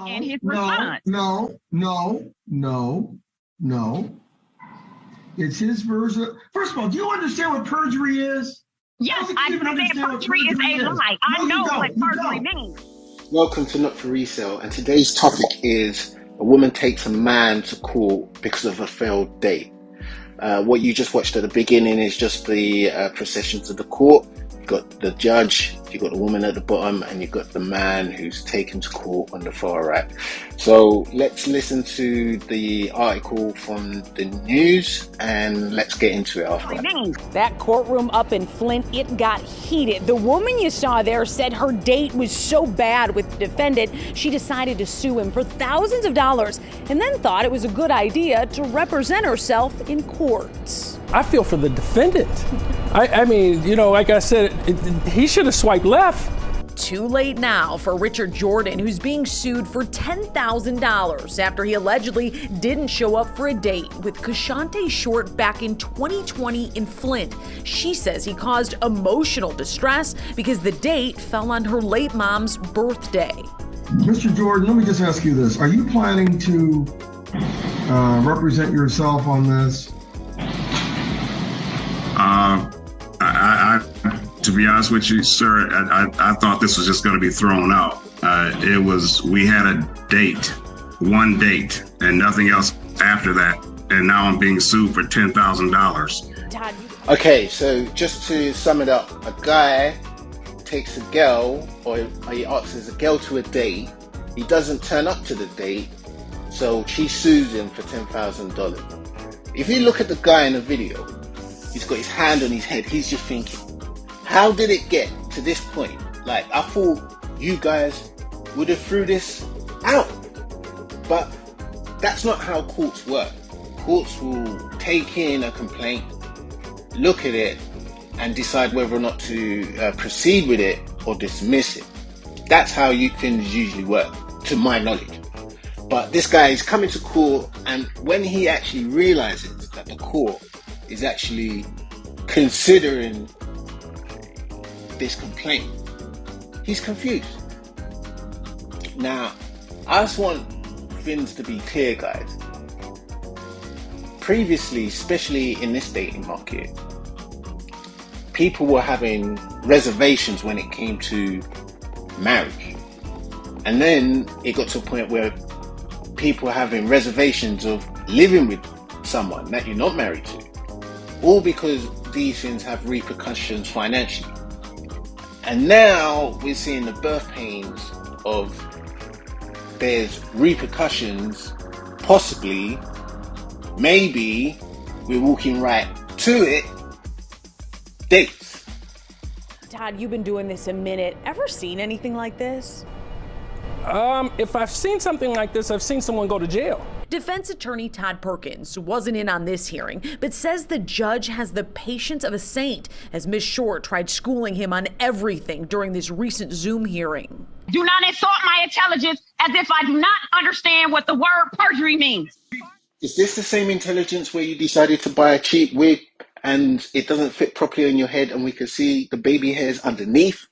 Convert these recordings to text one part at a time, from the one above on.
and his response. No. It's his version. First of all, do you understand what perjury is? Yes, I understand perjury is a lie. I know what perjury means. Welcome to Not For Resale, and today's topic is a woman takes a man to court because of a failed date. What you just watched at the beginning is just the procession to the court. You've got the judge, you've got the woman at the bottom, and you've got the man who's taken to court on the far right. So let's listen to the article from the news and let's get into it after that. That courtroom up in Flint, it got heated. The woman you saw there said her date was so bad with the defendant, she decided to sue him for thousands of dollars and then thought it was a good idea to represent herself in courts. I feel for the defendant. I mean, you know, like I said, he should have swiped left. Too late now for Richard Jordan, who's being sued for $10,000 after he allegedly didn't show up for a date with Kashante Short back in 2020 in Flint. She says he caused emotional distress because the date fell on her late mom's birthday. Mr. Jordan, let me just ask you this. Are you planning to represent yourself on this? To be honest with you, sir, I thought this was just going to be thrown out. We had a date, one date, and nothing else after that. And now I'm being sued for $10,000. Okay, so just to sum it up, a guy takes a girl, or he asks a girl to a date. He doesn't turn up to the date, so she sues him for $10,000. If you look at the guy in the video, he's got his hand on his head. He's just thinking, how did it get to this point? Like, I thought you guys would have threw this out. But that's not how courts work. Courts will take in a complaint, look at it, and decide whether or not to proceed with it or dismiss it. That's how things usually work, to my knowledge. But this guy is coming to court, and when he actually realizes that the court is actually considering this complaint, he's confused. Now, I just want things to be clear, guys. Previously, especially in this dating market, people were having reservations when it came to marriage. And then it got to a point where people were having reservations of living with someone that you're not married to. All because these things have repercussions financially. And now we're seeing the birth pains of there's repercussions, possibly, maybe, we're walking right to it, dates. Todd, you've been doing this a minute. Ever seen anything like this? If I've seen something like this, I've seen someone go to jail. Defense attorney Todd Perkins wasn't in on this hearing, but says the judge has the patience of a saint as Ms. Short tried schooling him on everything during this recent Zoom hearing. Do not insult my intelligence as if I do not understand what the word perjury means. Is this the same intelligence where you decided to buy a cheap wig and it doesn't fit properly on your head and we can see the baby hairs underneath?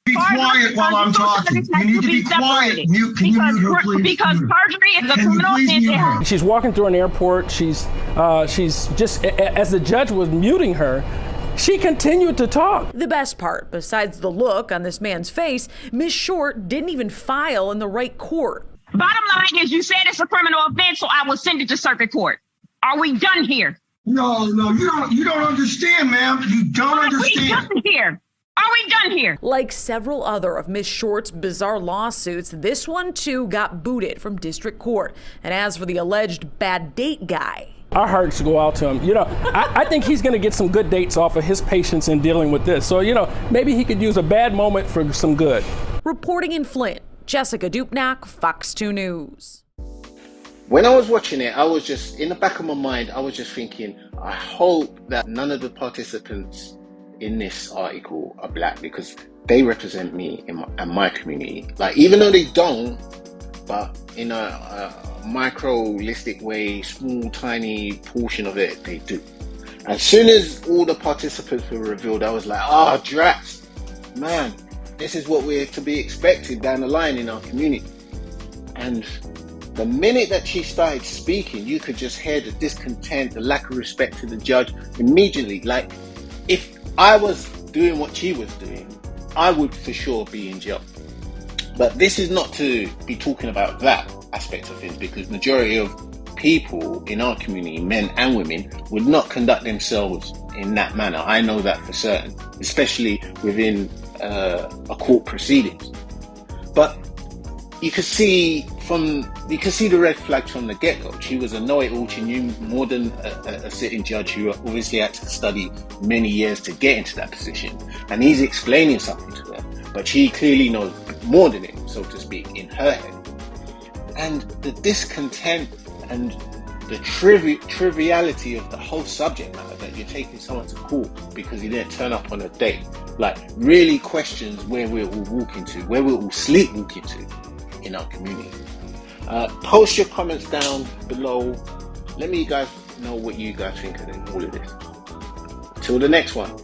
Be quiet while I'm talking. You need to be quiet. Can you mute her, please? Because perjury is a criminal offense. She's walking through an airport. She's just, as the judge was muting her, she continued to talk. The best part, besides the look on this man's face, Ms. Short didn't even file in the right court. Bottom line is you said it's a criminal offense, so I will send it to circuit court. Are we done here? No, you don't understand, ma'am. You don't understand. Are we done here? Are we done here? Like several other of Ms. Short's bizarre lawsuits, this one too got booted from district court. And as for the alleged bad date guy, our hearts go out to him. You know, I think he's going to get some good dates off of his patience in dealing with this. So, you know, maybe he could use a bad moment for some good. Reporting in Flint, Jessica Dupnack, Fox 2 News. When I was watching it, I was just, in the back of my mind, I was just thinking, I hope that none of the participants in this article are black, because they represent me and my community. Like, even though they don't, but in a microlistic way, small, tiny portion of it, they do. As soon as all the participants were revealed, I was like, drats, man, this is what we're to be expected down the line in our community. And the minute that she started speaking, you could just hear the discontent, the lack of respect to the judge immediately. Like, if I was doing what she was doing, I would for sure be in jail. But this is not to be talking about that aspect of things, because majority of people in our community, men and women, would not conduct themselves in that manner. I know that for certain, especially within a court proceedings. But you could see the red flags from the get-go. She was a know-it-all. She knew more than a sitting judge who obviously had to study many years to get into that position. And he's explaining something to her, but she clearly knows more than him, so to speak, in her head. And the discontent and the triviality of the whole subject matter, that you're taking someone to court because he didn't turn up on a date, like, really questions where we're all walking to, where we're all sleepwalking to in our community. Post your comments down below. Let me guys know what you guys think of all of this. Till the next one.